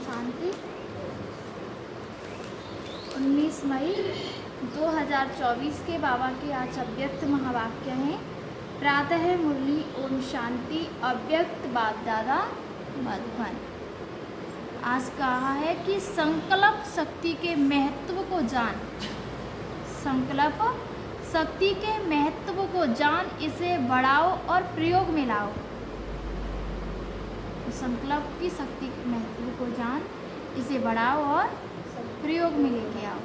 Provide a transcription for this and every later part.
शांति। 19 मई 2024 के बाबा के आज अव्यक्त महावाक्य हैं। प्रातः मुरली ओम शांति। अव्यक्त बाप दादा मधुबन। आज कहा है कि संकल्प शक्ति के महत्व को जान। संकल्प शक्ति के महत्व को जान, इसे बढ़ाओ और प्रयोग में लाओ। संकल्प की शक्ति के महत्व को जान, इसे बढ़ाओ और प्रयोग में लेके आओ।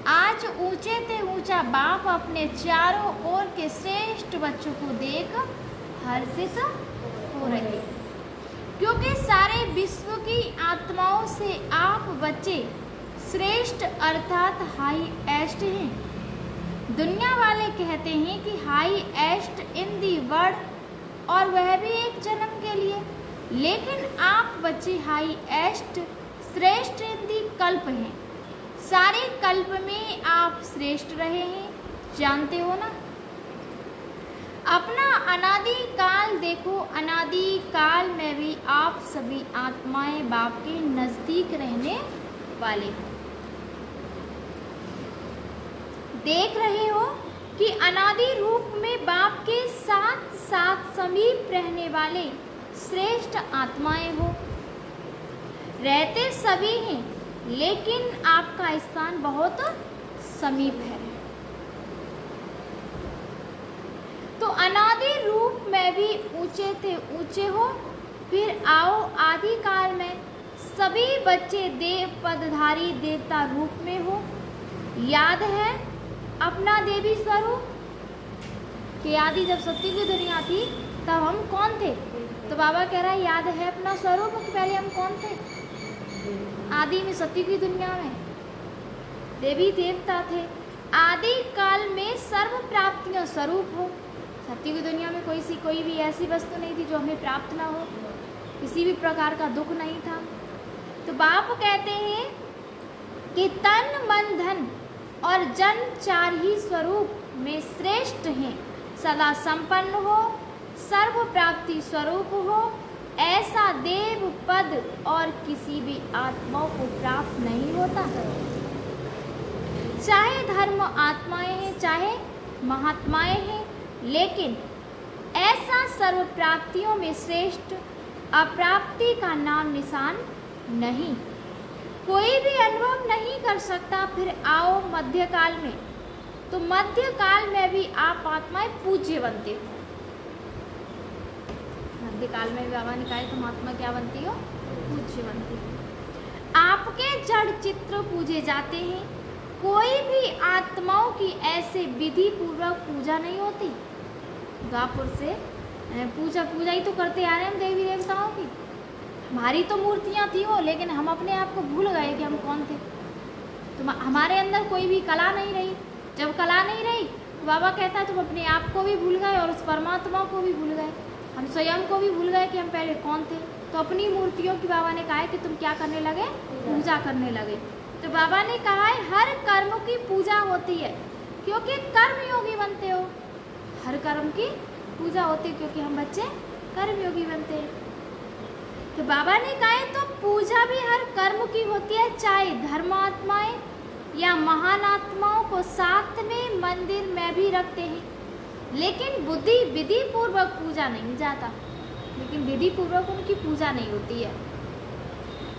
आज ऊंचे ते ऊंचा बाप अपने चारों ओर के श्रेष्ठ बच्चों को देख हर्षित हो रहे, क्योंकि सारे विश्व की आत्माओं से आप बच्चे श्रेष्ठ अर्थात हाईएस्ट हैं। दुनिया वाले कहते हैं कि हाईएस्ट इन दी वर्ल्ड, और वह भी एक जन्म के लिए, लेकिन आप बच्चे हाईएस्ट श्रेष्ठ इन दी कल्प हैं। सारे कल्प में आप श्रेष्ठ रहे हैं, जानते हो ना। अपना अनादि काल देखो, अनादि काल में भी आप सभी आत्माएं बाप के नजदीक रहने वाले हो। देख रहे हो कि अनादि रूप में बाप के साथ साथ समीप रहने वाले श्रेष्ठ आत्माएं हो। रहते सभी हैं, लेकिन आपका स्थान बहुत समीप है। तो अनादि रूप में भी ऊंचे थे ऊंचे हो। फिर आओ आदि काल में सभी बच्चे देव पदधारी देवता रूप में हो। याद है अपना देवी स्वरूप कि आदि जब सत्य की दुनिया थी तब हम कौन थे। तो बाबा कह रहा है याद है अपना स्वरूप कि पहले हम कौन थे। आदि में सत्य की दुनिया में देवी देवता थे। आदि काल में सर्व प्राप्तियों स्वरूप हो। सत्य की दुनिया में कोई भी ऐसी वस्तु नहीं थी जो हमें प्राप्त ना हो, किसी भी प्रकार का दुख नहीं था। तो बाप कहते हैं कि तन मन धन और जन चार ही स्वरूप में श्रेष्ठ हैं। सदा संपन्न हो, सर्व प्राप्ति स्वरूप हो। ऐसा देव पद और किसी भी आत्माओं को प्राप्त नहीं होता। चाहे धर्म आत्माएं हैं, चाहे महात्माएं हैं, लेकिन ऐसा सर्व प्राप्तियों में श्रेष्ठ अप्राप्ति का नाम निशान नहीं। कोई भी अनुभव नहीं कर सकता। फिर आओ मध्यकाल में, तो मध्यकाल में भी आप आत्माएं पूज्य बनते हो। मध्यकाल में भी बाबा ने कहा तुम आत्मा क्या बनती हो? पूज्य बनती हो। आपके जड़ चित्र पूजे जाते हैं। कोई भी आत्माओं की ऐसे विधि पूर्वक पूजा नहीं होती। द्वापर से पूजा ही तो करते आ रहे हैं हम देवी देवताओं की। हमारी तो मूर्तियाँ थी वो, लेकिन हम अपने आप को भूल गए कि हम कौन थे। तो हमारे अंदर कोई भी कला नहीं रही। जब कला नहीं रही तो बाबा कहता है तुम अपने आप को भी भूल गए और उस परमात्मा को भी भूल गए। हम स्वयं को भी भूल गए कि हम पहले कौन थे। तो अपनी मूर्तियों की बाबा ने कहा है कि तुम क्या करने लगे? पूजा करने लगे। तो बाबा ने कहा है हर कर्म की पूजा होती है, क्योंकि कर्म योगी बनते हो। हर कर्म की पूजा होती है क्योंकि हम बच्चे कर्म योगी बनते हैं। तो बाबा ने कहा है तो पूजा भी हर कर्म की होती है, चाहे धर्मात्माएं या महान आत्माओं को साथ में मंदिर में भी रखते हैं, लेकिन बुद्धि विधि पूर्वक पूजा नहीं जाता। लेकिन विधि पूर्वक उनकी पूजा नहीं होती है।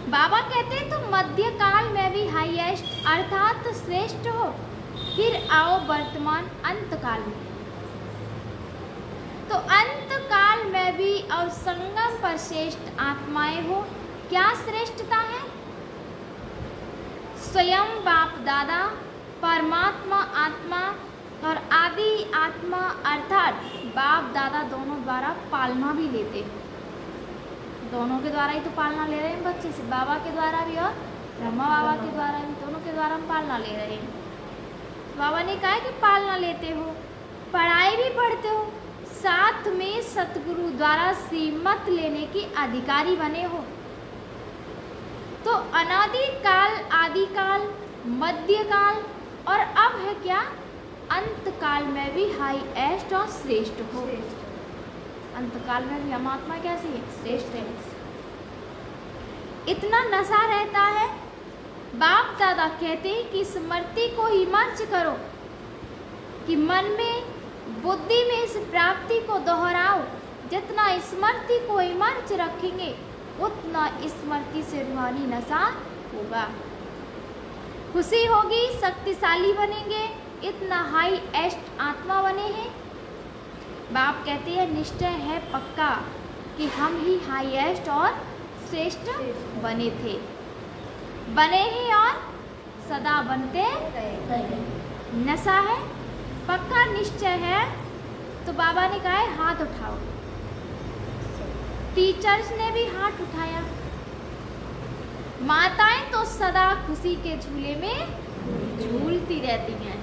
बाबा कहते हैं तो मध्यकाल में भी हाईएस्ट अर्थात श्रेष्ठ हो। फिर आओ वर्तमान अंत काल में, तो अंत काल में भी और संगम पर श्रेष्ठ आत्माएं हो। क्या श्रेष्ठता है? स्वयं बाप दादा परमात्मा आत्मा और आदि आत्मा अर्थात बाप दादा दोनों द्वारा पालना भी लेते हैं। दोनों के द्वारा ही तो पालना ले रहे हैं बच्चे से, बाबा के द्वारा भी और ब्रह्मा बाबा के द्वारा भी, दोनों के द्वारा हम पालना ले रहे हैं। बाबा ने कहा कि पालना लेते हो, पढ़ाई भी पढ़ते हो, साथ में सतगुरु द्वारा श्रीमत लेने की अधिकारी बने हो। तो अनादि काल, आदि काल, मध्यकाल और अब है क्या? अंत काल में भी हाईएस्ट और श्रेष्ठ हो। अंतकाल में भी हम आत्मा कैसी है? श्रेष्ठ है। इतना नशा रहता है। बाप दादा कहते हैं कि स्मृति को ही मर्ज करो, कि मन में बुद्धि में इस प्राप्ति को दोहराओ। जितना स्मृति को इमर्ज रखेंगे उतना स्मृति से रूहानी नशा होगा, खुशी होगी, शक्तिशाली बनेंगे, इतना हाई एस्ट आत्मा बने हैं। बाप कहते हैं निश्चय है पक्का कि हम ही हाईएस्ट और श्रेष्ठ बने थे, बने ही और सदा बनते नशा है, पक्का निश्चय है। तो बाबा ने कहा है हाथ उठाओ। टीचर्स ने भी हाथ उठाया। माताएं तो सदा खुशी के झूले में झूलती रहती हैं,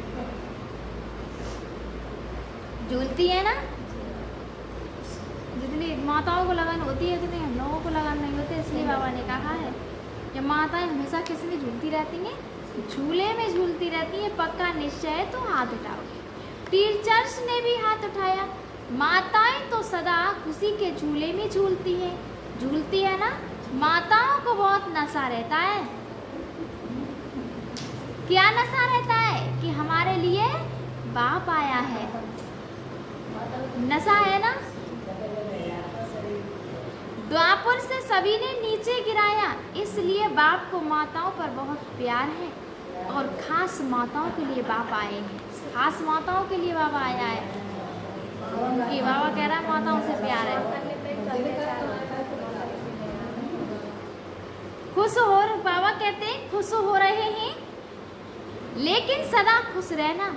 झूलती है ना। जितनी माताओं को लगन होती है उतनी हम लोगों को लगन नहीं होती, इसलिए बाबा ने कहा है कि माताएं हमेशा किसी में झूलती रहती हैं, झूले में झूलती रहती हैं, पक्का निश्चय है तो हाथ उठाओ। टीचर्स ने भी हाथ उठाया। माताएं तो सदा खुशी के झूले में झूलती हैं, झूलती है ना। माताओं को बहुत नशा रहता है। क्या नशा रहता है? कि हमारे लिए बाप आया है, नशा है ना। द्वापर से सभी ने नीचे गिराया, इसलिए बाप को माताओं पर बहुत प्यार है और खास माताओं के लिए बाप आए हैं, खास माताओं के लिए बाबा आया है। कि बाबा कह रहा है माताओं से प्यार है। खुश हो, बाबा कहते हैं खुश हो रहे हैं लेकिन सदा खुश रहना।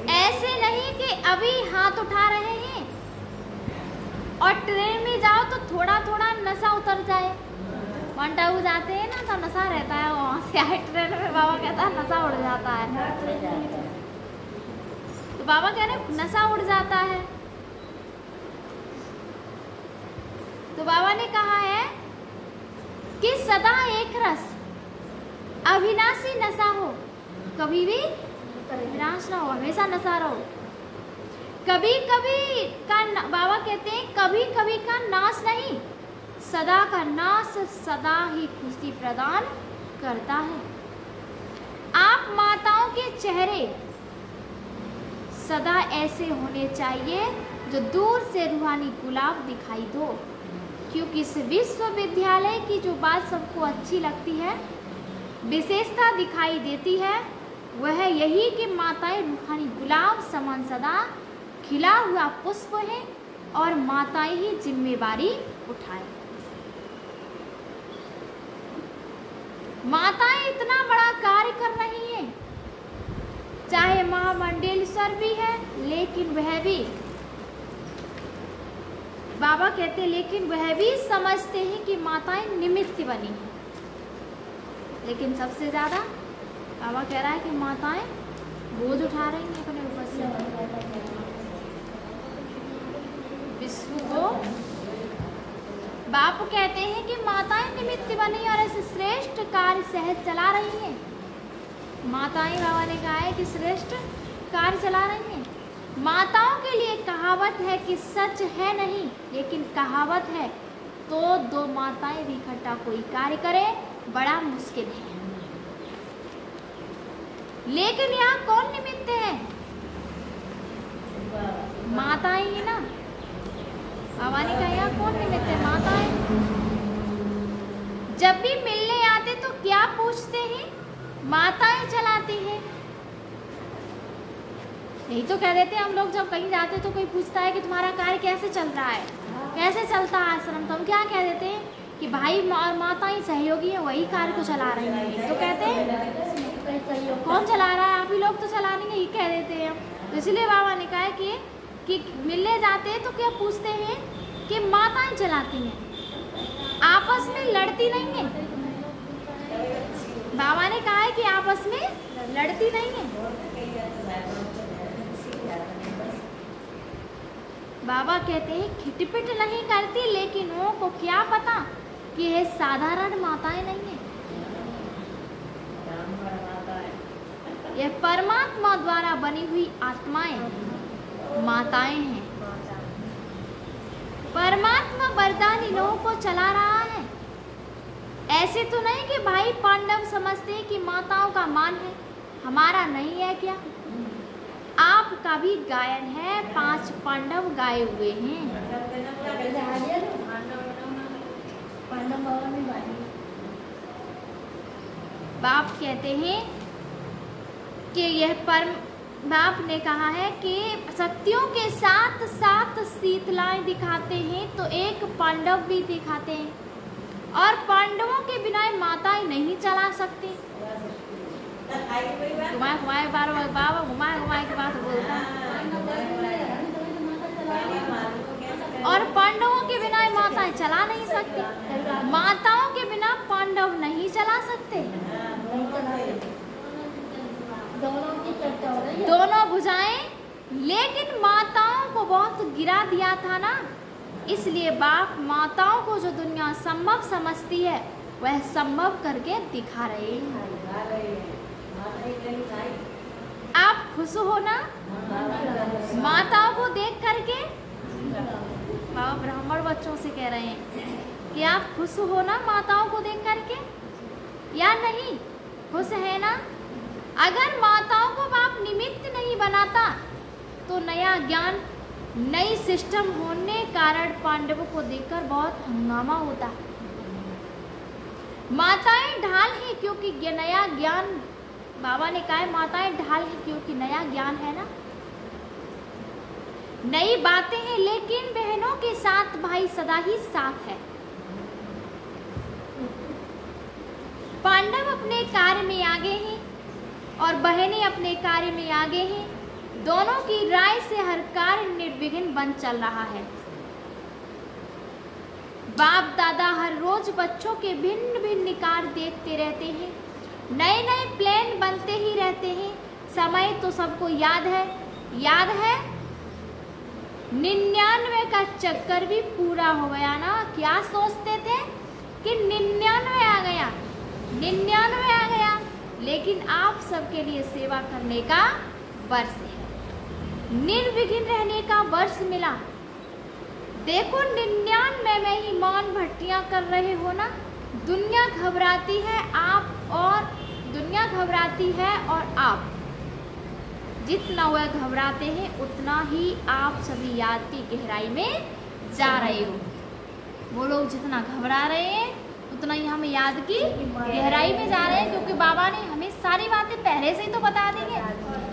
ऐसे नहीं कि अभी हाथ उठा रहे हैं और ट्रेन में जाओ तो थोड़ा थोड़ा नशा उतर जाए। माउंट आबू जाते हैं ना तो नशा रहता है, वहाँ से आए ट्रेन में बाबा कहता है नशा उड़ जाता है। तो बाबा कह रहे नशा उड़ जाता है। तो बाबा ने कहा है कि सदा एक रस अविनाशी नशा हो, कभी भी विनाश ना हो, हमेशा नशा रहो। कभी कभी का बाबा कहते हैं कभी कभी का नाश नहीं, सदा का नाश सदा ही खुशी प्रदान करता है। आप माताओं के चेहरे सदा ऐसे होने चाहिए जो दूर से रूहानी गुलाब दिखाई दो, क्योंकि इस विश्वविद्यालय की जो बात सबको अच्छी लगती है, विशेषता दिखाई देती है, वह यही कि माताएं रूहानी गुलाब समान सदा खिला हुआ पुष्प है और माताएं ही जिम्मेवारी उठाए। माताएं इतना बड़ा कार्य कर रही हैं, चाहे महामंडलेश्वर भी है, लेकिन वह भी बाबा कहते हैं लेकिन वह भी समझते हैं कि माताएं निमित्त बनी हैं। लेकिन सबसे ज़्यादा बाबा कह रहा है कि माताएं बोझ उठा रही हैं अपने ऊपर से, विश्व को। बाप कहते हैं कि माताएं निमित्त बनी और ऐसे श्रेष्ठ कार्य सहज चला रही हैं। माताएं बाबा ने कहा है कि श्रेष्ठ कार्य चला रही हैं। माताओं के लिए कहावत है कि सच है नहीं लेकिन कहावत है, तो दो माताएं भी इकट्ठा कोई कार्य करे बड़ा मुश्किल है। लेकिन यहाँ कौन निमित्त है? माताएं ही ना। बाबा ने कहा यहाँ कौन निमित्त है? माताएं। जब भी मिलने आते तो क्या पूछते हैं? माताएं चलाती हैं। नहीं तो कह देते हम लोग जब कहीं जाते तो कोई पूछता है कि तुम्हारा कार्य कैसे चल रहा है, कैसे चलता है आश्रम, तो हम क्या कह देते हैं कि भाई और माताएं सहयोगी हैं, वही कार्य को चला रही हैं। तो कहते हैं कौन चला रहा है? आप ही लोग तो चला नहीं है, ये कह देते हैं। तो इसलिए बाबा ने कहा है कि मिलने जाते हैं तो क्या पूछते हैं कि माताएं चलाती हैं, आपस में लड़ती नहीं है। बाबा ने कहा है कि आपस में लड़ती नहीं है। बाबा कहते हैं खिटपिट नहीं करती, लेकिन वो को क्या पता कि ये साधारण माताएं नहीं है, यह परमात्मा द्वारा बनी हुई आत्माएं माताएं हैं। परमात्मा वरदान इन लोगों को चला रहा है। ऐसे तो नहीं कि भाई पांडव समझते हैं कि माताओं का मान है, हमारा नहीं है क्या? आपका भी गायन है, 5 पांडव गाए हुए हैं। बाप कहते हैं कि यह बाप ने कहा है कि शक्तियों के साथ साथ शीतलाएं दिखाते हैं तो एक पांडव भी दिखाते हैं, और पांडवों के बिना माताएं नहीं चला सकती। घुमाए बाबा घुमाए की बात बोलता, और पांडवों के बिना माताएं चला नहीं सकती। माताओं के बिना पांडव नहीं चला सकते। दोनों भुजाएं, लेकिन माताओं को बहुत गिरा दिया था ना, इसलिए बाप माताओं को जो दुनिया संभव समझती है वह संभव करके दिखा रहे हैं। आप खुश हो ना माताओं को देख करके? बाबा ब्राह्मण बच्चों से कह रहे हैं कि आप खुश हो ना माताओं को देख करके, या नहीं? खुश है ना? अगर माताओं को बाप निमित्त नहीं बनाता तो नया ज्ञान, नई सिस्टम होने कारण पांडवों को देखकर बहुत हंगामा होता। माताएं ढाल है क्योंकि नया ज्ञान, बाबा ने कहा है माताएं ढाल है क्योंकि नया ज्ञान है ना, नई बातें हैं, लेकिन बहनों के साथ भाई सदा ही साथ है। पांडव अपने कार्य में आगे हैं और बहनें अपने कार्य में आगे हैं। दोनों की राय से हर कार्य निर्विघ्न बन चल रहा है। बाप दादा हर रोज बच्चों के भिन्न भिन्न कार्य देखते रहते हैं, नए नए प्लान बनते ही रहते हैं। समय तो सबको याद है 99 का चक्कर भी पूरा हो गया ना। क्या सोचते थे कि 99 आ गया, 99 आ गया, लेकिन आप सबके लिए सेवा करने का वर्ष है, निर्विघ्न रहने का वर्ष मिला। देखो 99 में ही मौन भट्टियां कर रहे हो ना। दुनिया घबराती है और आप जितना वह घबराते हैं उतना ही आप सभी याद की गहराई में जा रहे हो। वो लोग जितना घबरा रहे हैं उतना ही हम याद की गहराई में जा रहे हैं, क्योंकि बाबा ने हमें सारी बातें पहले से ही तो बता देंगे।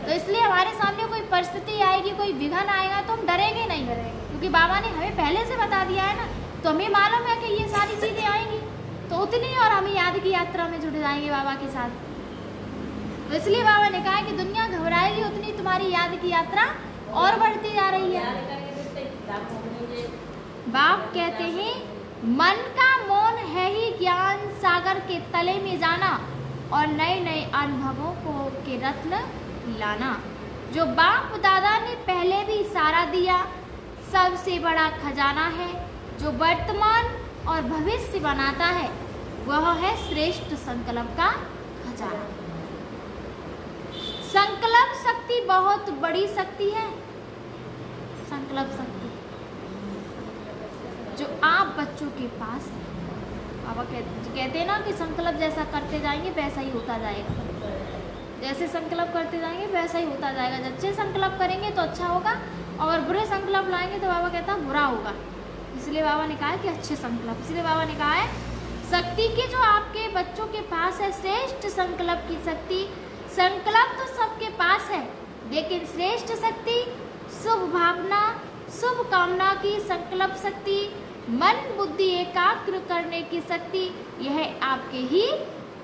तो इसलिए हमारे सामने कोई परिस्थिति आएगी, कोई विघ्न आएगा तो हम डरेंगे नहीं, क्योंकि बाबा ने हमें पहले से बता दिया है ना। तो हमें मालूम है कि ये सारी चीज़ें आएंगी, तो उतनी और हम याद की यात्रा में जुड़ जाएंगे बाबा के साथ। तो इसलिए बाबा ने कहा कि दुनिया घबराएगी उतनी तुम्हारी याद की यात्रा और बढ़ती जा रही है। बाप कहते हैं मन का मौन है ही ज्ञान सागर के तले में जाना और नए नए अनुभवों को के रत्न लाना। जो बाप दादा ने पहले भी इशारा दिया, सबसे बड़ा खजाना है जो वर्तमान और भविष्य बनाता है, वह है श्रेष्ठ संकल्प का खजाना। संकल्प शक्ति बहुत बड़ी शक्ति है। संकल्प शक्ति जो आप बच्चों के पास है। बाबा कहते हैं ना कि संकल्प जैसा करते जाएंगे वैसा ही होता जाएगा, जैसे संकल्प करते जाएंगे वैसा ही होता जाएगा। जब अच्छे संकल्प करेंगे तो अच्छा होगा, और बुरे संकल्प लाएंगे तो बाबा कहता है बुरा होगा। इसलिए बाबा ने कहा है कि अच्छे संकल्प, इसलिए बाबा ने कहा है शक्ति की जो आपके बच्चों के पास है, श्रेष्ठ संकल्प की शक्ति। संकल्प तो सबके पास है, लेकिन श्रेष्ठ शक्ति, शुभ भावना, शुभ कामना की संकल्प शक्ति, मन बुद्धि एकाग्र करने की शक्ति, यह आपके ही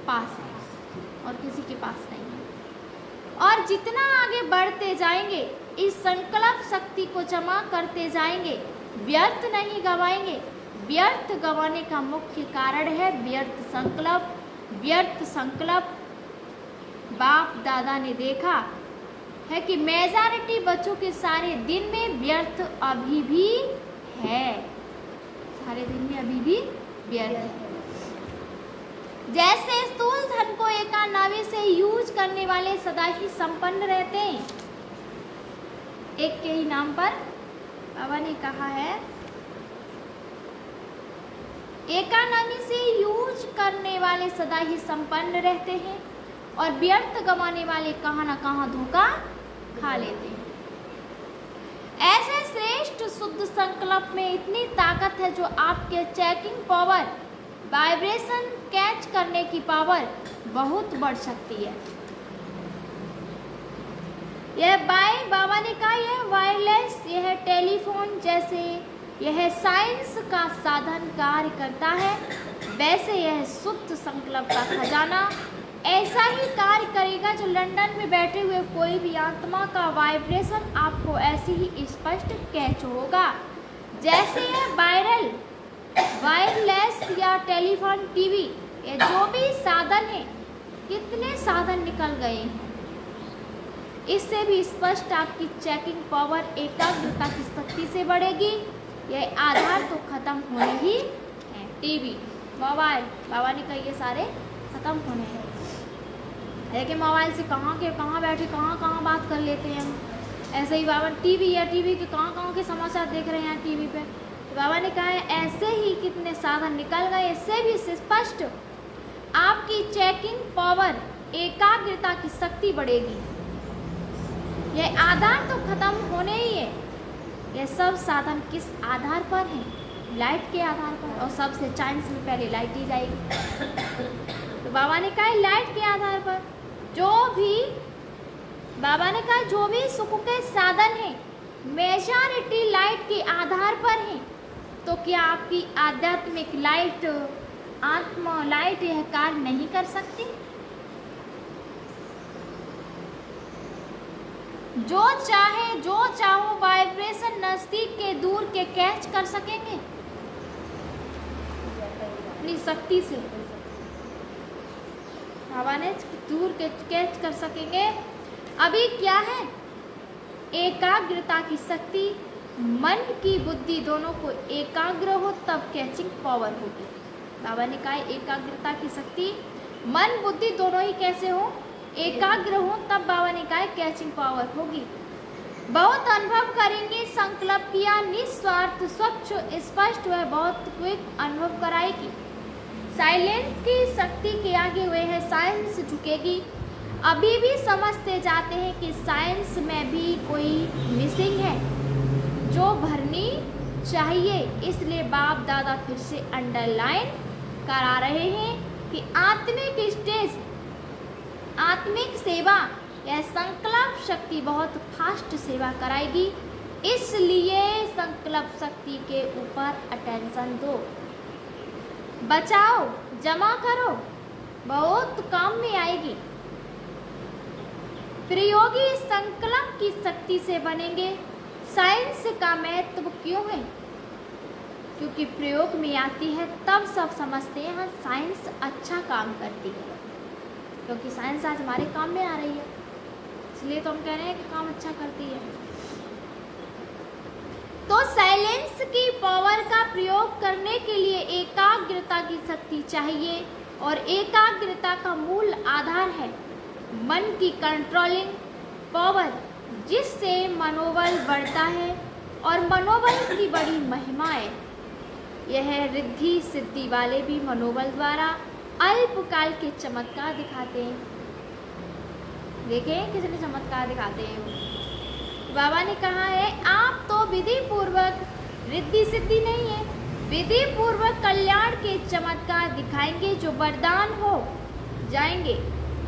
पास है और किसी के पास नहीं है। और जितना आगे बढ़ते जाएंगे इस संकल्प शक्ति को जमा करते जाएंगे, व्यर्थ नहीं गवाएंगे। व्यर्थ गवाने का मुख्य कारण है व्यर्थ संकल्प। व्यर्थ संकल्प बाप दादा ने देखा है कि मेजॉरिटी बच्चों के सारे दिन में व्यर्थ अभी भी है, सारे दिन में अभी भी व्यर्थ है। जैसे स्थूल धन को एकानवे से यूज करने वाले सदा ही संपन्न रहते हैं। एक के ही नाम पर बाबा ने कहा है, एकानवी से यूज करने वाले सदा ही संपन्न रहते हैं और व्यर्थ गंवाने वाले कहाँ न कहाँ धोखा खा लेते हैं। ऐसे श्रेष्ठ शुद्ध संकल्प में इतनी ताकत है जो आपके चेकिंग पावर, वाइब्रेशन कैच करने की पावर बहुत बढ़ सकती है। यह बाबा ने कहा यह वायरलेस, यह टेलीफोन जैसे यह साइंस का साधन कार्य करता है, वैसे यह शुद्ध संकल्प का खजाना ऐसा ही कार्य करेगा जो लंदन में बैठे हुए कोई भी आत्मा का वाइब्रेशन आपको ऐसे ही स्पष्ट कैच होगा जैसे यह वायरलेस या टेलीफोन, टीवी, ये जो भी साधन है, कितने साधन निकल गए हैं, इससे भी स्पष्ट आपकी चेकिंग पावर, एकाग्रता की शक्ति से बढ़ेगी। यह आधार तो खत्म होने ही है। टीवी, मोबाइल, बाबा ने कहा ये सारे खत्म होने हैं। लेकिन मोबाइल से कहाँ के कहाँ बैठे कहाँ बात कर लेते हैं हम। ऐसे ही बाबा टीवी के कहाँ के समाचार देख रहे हैं टीवी पे। तो बाबा ने कहा है ऐसे ही कितने साधन निकल गए, इससे भी स्पष्ट आपकी चेकिंग पावर, एकाग्रता की शक्ति बढ़ेगी। यह आधार तो खत्म होने ही है। यह सब साधन किस आधार पर है? लाइट के आधार पर, और सबसे साइंस में पहले लाइट ही जाएगी। तो बाबा ने कहा लाइट के आधार पर बाबा ने कहा जो भी सुख के साधन है मेजॉरिटी लाइट के आधार पर है। तो क्या आपकी आध्यात्मिक लाइट, आत्मा लाइट यह कार्य नहीं कर सकती? जो चाहो वाइब्रेशन नजदीक के दूर के कैच कर सकेंगे अपनी शक्ति से। बाबा ने दूर के कैच कर सकेंगे। अभी क्या है? एकाग्रता की शक्ति, मन की बुद्धि दोनों को एकाग्र हो तब कैचिंग पावर होगी। बाबा ने कहा एकाग्रता की शक्ति, मन बुद्धि दोनों ही कैसे हो? एकाग्र हो तब बाबा ने कहा कैचिंग पावर होगी। बहुत अनुभव करेंगे, संकल्प किया, निस्वार्थ, स्वच्छ, स्पष्ट वह बहुत क्विक अनुभव कराएगी। साइलेंस की शक्ति के आगे हुए है साइंस झुकेगी। अभी भी समझते जाते हैं कि साइंस में भी कोई मिसिंग है जो भरनी चाहिए। इसलिए बाप दादा फिर से अंडरलाइन करा रहे हैं कि आत्मिक स्टेज, आत्मिक सेवा, यह संकल्प शक्ति बहुत फास्ट सेवा कराएगी। इसलिए संकल्प शक्ति के ऊपर अटेंशन दो, बचाओ, जमा करो, बहुत काम में आएगी। प्रयोगी संकल्प की शक्ति से बनेंगे। साइंस का महत्व क्यों है? क्योंकि प्रयोग में आती है तब सब समझते हैं हाँ साइंस अच्छा काम करती है, क्योंकि साइंस आज हमारे काम में आ रही है, इसलिए तो हम कह रहे हैं कि काम अच्छा करती है। तो साइलेंस की पावर का प्रयोग करने के लिए एकाग्रता की शक्ति चाहिए, और एकाग्रता का मूल आधार है मन की कंट्रोलिंग पावर, जिससे मनोबल बढ़ता है। और मनोबल की बड़ी महिमा है। यह रिद्धि सिद्धि वाले भी मनोबल द्वारा अल्पकाल के चमत्कार दिखाते हैं। देखें कितने चमत्कार दिखाते हैं। बाबा ने कहा है आप तो विधि पूर्वक, रिद्धि सिद्धि नहीं है, विधि पूर्वक कल्याण के चमत्कार दिखाएंगे जो वरदान हो जाएंगे।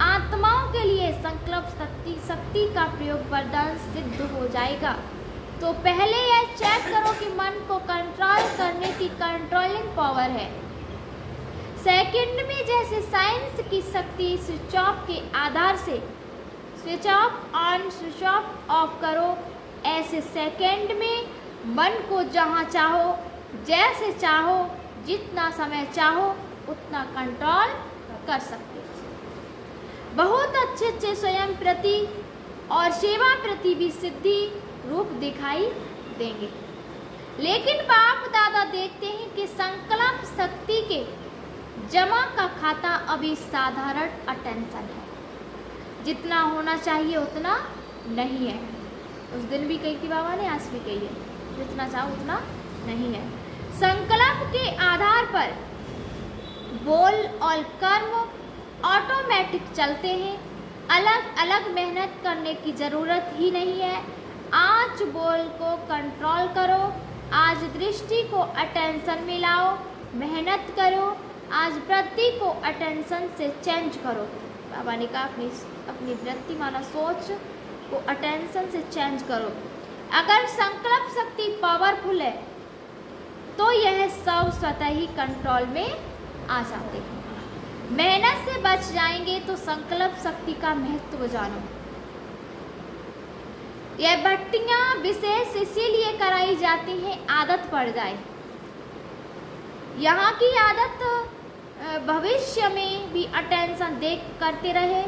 आत्माओं के लिए संकल्प शक्ति का प्रयोग वरदान सिद्ध हो जाएगा। तो पहले यह चेक करो कि मन को कंट्रोल करने की कंट्रोलिंग पावर है। सेकंड में जैसे साइंस की शक्ति स्विच ऑफ के आधार से switch off on switch off करो, ऐसे सेकंड में मन को जहाँ चाहो, जैसे चाहो, जितना समय चाहो उतना कंट्रोल कर सकते। बहुत अच्छे स्वयं प्रति और सेवा प्रति भी सिद्धि रूप दिखाई देंगे। लेकिन बाप दादा देखते हैं कि संकल्प शक्ति के जमा का खाता अभी साधारण अटेंशन है, जितना होना चाहिए उतना नहीं है। उस दिन भी कही थी बाबा ने, आज भी कही है, जितना चाहो उतना नहीं है। संकल्प के आधार पर बोल और कर्म ऑटोमेटिक चलते हैं, अलग अलग मेहनत करने की ज़रूरत ही नहीं है। आज बोल को कंट्रोल करो, आज दृष्टि को अटेंशन में लाओ, मेहनत करो, आज वृत्ति को अटेंशन से चेंज करो। बाबा ने कहा अपनी वृत्ति माना सोच को अटेंशन से चेंज करो। अगर संकल्प शक्ति पावरफुल है तो यह सब स्वतः ही कंट्रोल में आ जाते हैं। मेहनत से बच जाएंगे तो संकल्प शक्ति का महत्व जानो। यह भट्टियां विशेष इसीलिए कराई जाती हैं आदत पड़ जाए। यहाँ की आदत भविष्य में भी अटेंशन देख करते रहे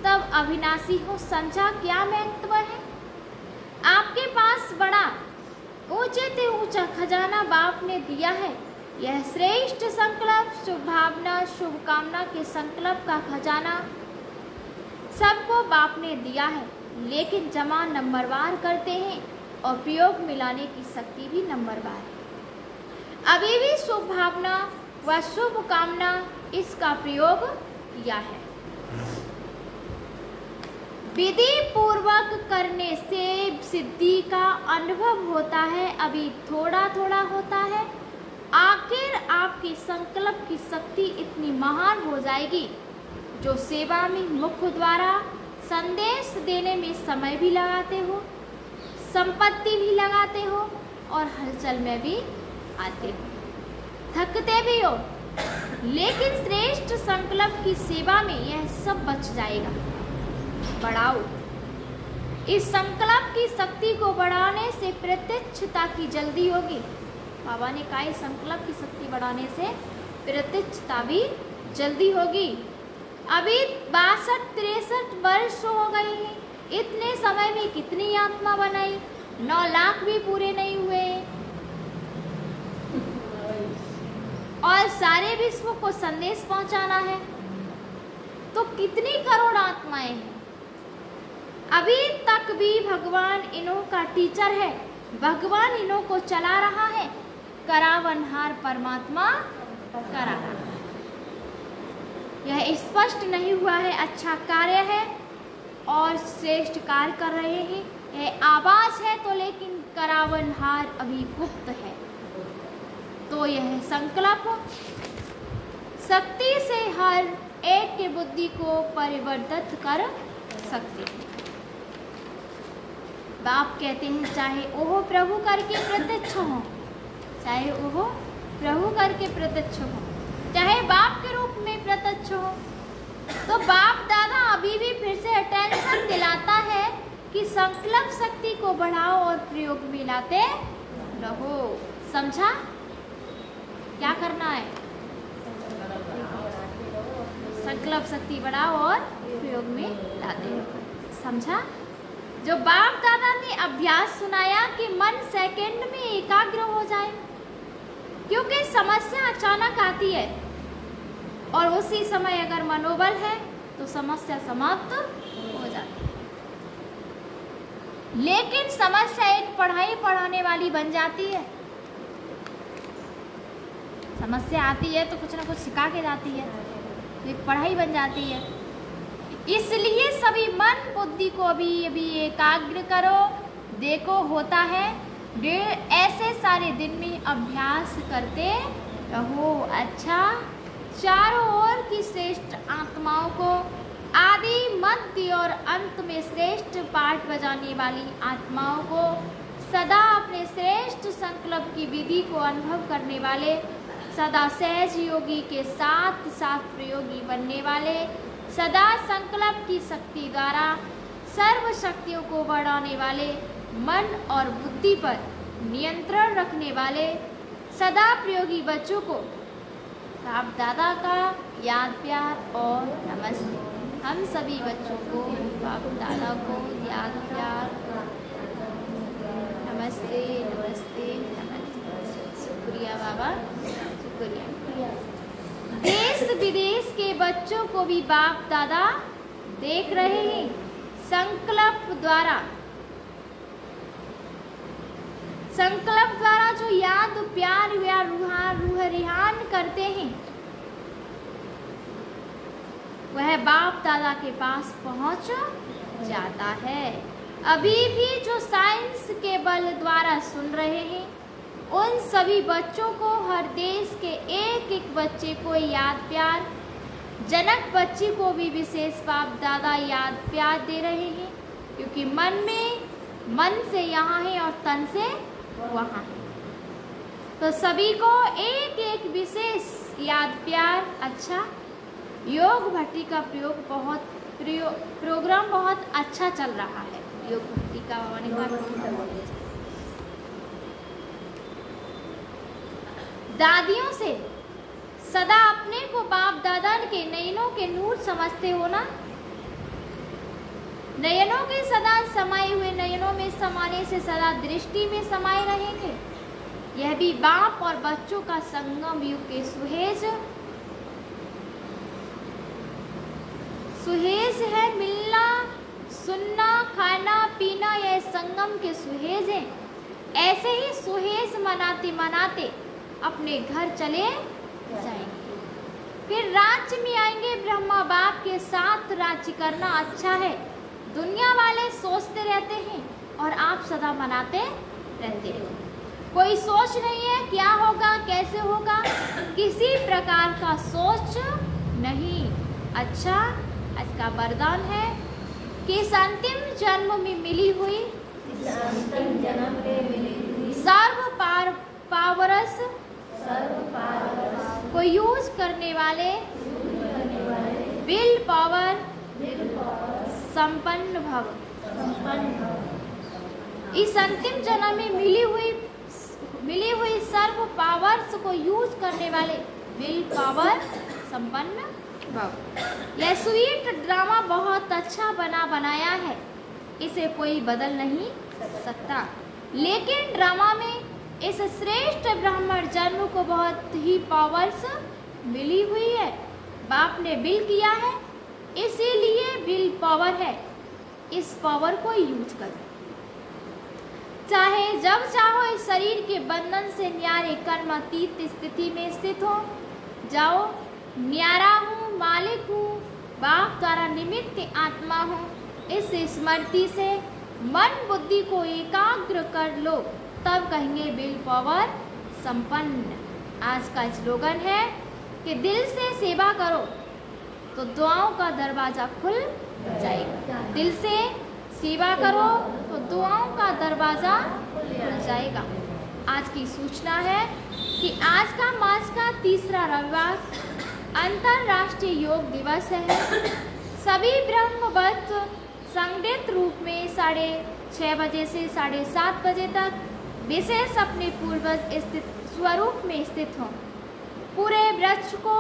तब अविनाशी हो। समझा क्या महत्व है? आपके पास बड़ा ऊंचे से ऊंचा खजाना बाप ने दिया है। यह श्रेष्ठ संकल्प, शुभ भावना, शुभकामना के संकल्प का खजाना सबको बाप ने दिया है, लेकिन जमा नंबरवार करते हैं और प्रयोग मिलाने की शक्ति भी नंबरवार है। अभी भी शुभ भावना व शुभ कामना इसका प्रयोग किया है। विधि पूर्वक करने से सिद्धि का अनुभव होता है, अभी थोड़ा थोड़ा होता है। आखिर आपकी संकल्प की शक्ति इतनी महान हो जाएगी जो सेवा में मुख द्वारा संदेश देने में समय भी लगाते हो, संपत्ति भी लगाते हो और हलचल में भी आते हो, थकते भी हो, लेकिन श्रेष्ठ संकल्प की सेवा में यह सब बच जाएगा। बढ़ाओ। इस संकल्प की शक्ति को बढ़ाने से प्रत्यक्षता की जल्दी होगी। बाबा ने कहा इस संकल्प की शक्ति बढ़ाने से प्रत्यक्षता भी जल्दी होगी। अभी 62-63 वर्ष हो गए हैं, इतने समय में कितनी आत्मा बनाई? 9 लाख भी पूरे नहीं हुए और सारे विश्व को संदेश पहुंचाना है तो कितनी करोड़ आत्माएं हैं। अभी तक भी भगवान इन्हों का टीचर है, भगवान इन्हों को चला रहा है, करावनहार परमात्मा करा रहा है। यह स्पष्ट नहीं हुआ है अच्छा कार्य है और श्रेष्ठ कार्य कर रहे हैं, यह आवाज है तो, लेकिन करावनहार अभी गुप्त है। तो यह संकल्प शक्ति से हर एक के बुद्धि को परिवर्तित कर सकते हैं। बाप कहते हैं चाहे ओहो प्रभु करके प्रत्यक्ष हो, चाहे ओहो प्रभु करके प्रत्यक्ष हो, चाहे बाप के रूप में प्रत्यक्ष हो, तो बाप दादा अभी भी फिर से अटेंशन दिलाता है कि संकल्प शक्ति को बढ़ाओ और प्रयोग में लाते रहो। समझा क्या करना है? संकल्प शक्ति बढ़ाओ और प्रयोग में लाते रहो। समझा? जो बाप दादा ने अभ्यास सुनाया कि मन सेकंड में एकाग्र हो जाए, क्योंकि समस्या अचानक आती है और उसी समय अगर मनोबल है तो समस्या समाप्त हो जाती है। लेकिन समस्या एक पढ़ाई पढ़ाने वाली बन जाती है। समस्या आती है तो कुछ ना कुछ सिखा के जाती है, एक पढ़ाई बन जाती है। इसलिए सभी मन बुद्धि को अभी एकाग्र करो। देखो होता है ऐसे सारे दिन में अभ्यास करते रहो। अच्छा, चारों ओर की श्रेष्ठ आत्माओं को आदि मध्य और अंत में श्रेष्ठ पाठ बजाने वाली आत्माओं को सदा अपने श्रेष्ठ संकल्प की विधि को अनुभव करने वाले, सदा सहज योगी के साथ साथ प्रयोगी बनने वाले, सदा संकल्प की शक्ति द्वारा सर्व शक्तियों को बढ़ाने वाले, मन और बुद्धि पर नियंत्रण रखने वाले, सदा प्रयोगी बच्चों को बाप दादा का याद प्यार और नमस्ते। हम सभी बच्चों को बाप दादा को याद प्यार नमस्ते नमस्ते नमस्ते। शुक्रिया बाबा, शुक्रिया। देश विदेश के बच्चों को भी बाप दादा देख रहे हैं। संकल्प द्वारा जो याद प्यार या रूह रिहान करते हैं, वह बाप दादा के पास पहुंच जाता है। अभी भी जो साइंस के बल द्वारा सुन रहे हैं, उन सभी बच्चों को, हर देश के एक एक बच्चे को याद प्यार, जनक बच्ची को भी विशेष बाप दादा याद प्यार दे रहे हैं, क्योंकि मन से यहाँ है और तन से वहाँ है। तो सभी को एक एक विशेष याद प्यार। अच्छा, योग भट्टी का प्रोग्राम बहुत अच्छा चल रहा है। योग भट्टी का दादियों से सदा अपने को बाप दादा के नयनों के नूर समझते हो ना। नयनों के सदा समाये हुए नयनों में समाने से सदा दृष्टि में समाये रहेंगे। यह भी बाप और बच्चों का संगम युग के सुहेज है। मिलना, सुनना, खाना पीना, यह संगम के सुहेज हैं। ऐसे ही सुहेज मनाते मनाते अपने घर चले जाएंगे, फिर राज्य में आएंगे। ब्रह्मा बाप के साथ राज्य करना अच्छा है। दुनिया वाले सोचते रहते हैं और आप सदा मनाते रहते हो। कोई सोच नहीं है क्या होगा, कैसे होगा, किसी प्रकार का सोच नहीं। अच्छा, आज का वरदान है कि इस अंतिम जन्म में मिली हुई सर्व पावरस को यूज करने वाले विल पावर संपन्न भव। इस अंतिम जन्म में मिली हुई सर्व पावर्स को यूज करने वाले विल पावर संपन्न भव। यह स्वीट ड्रामा बहुत अच्छा बनाया है, इसे कोई बदल नहीं सकता। लेकिन ड्रामा में इस श्रेष्ठ ब्राह्मण जन्म को बहुत ही पावर्स मिली हुई है। बाप ने बिल किया है, इसीलिए बिल पावर है। इस पावर को यूज करो, चाहे जब चाहो इस शरीर के बंधन से न्यारे कर्मातीत स्थिति में स्थित हो जाओ। न्यारा हूँ, मालिक हूँ, बाप द्वारा निमित्त आत्मा हूँ। इस स्मृति से मन बुद्धि को एकाग्र कर लो, तब कहेंगे विल पावर संपन्न। आज का स्लोगन है कि दिल से सेवा करो तो दुआओं का दरवाजा खुल जाएगा। दिल से सेवा करो तो दुआओं का दरवाजा खुल जाएगा। आज की सूचना है कि आज का मास का तीसरा रविवार अंतर्राष्ट्रीय योग दिवस है। सभी ब्रह्मवत संगठित रूप में 6:30 बजे से 7:30 बजे तक विशेष अपने पूर्वज स्थित स्वरूप में स्थित हों। पूरे वृक्ष को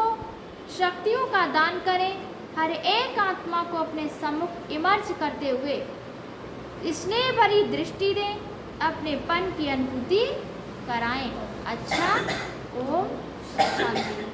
शक्तियों का दान करें। हर एक आत्मा को अपने सम्मुख इमर्ज करते हुए स्नेह भरी दृष्टि दें, अपने पन की अनुभूति कराएं। अच्छा, ओम शांति।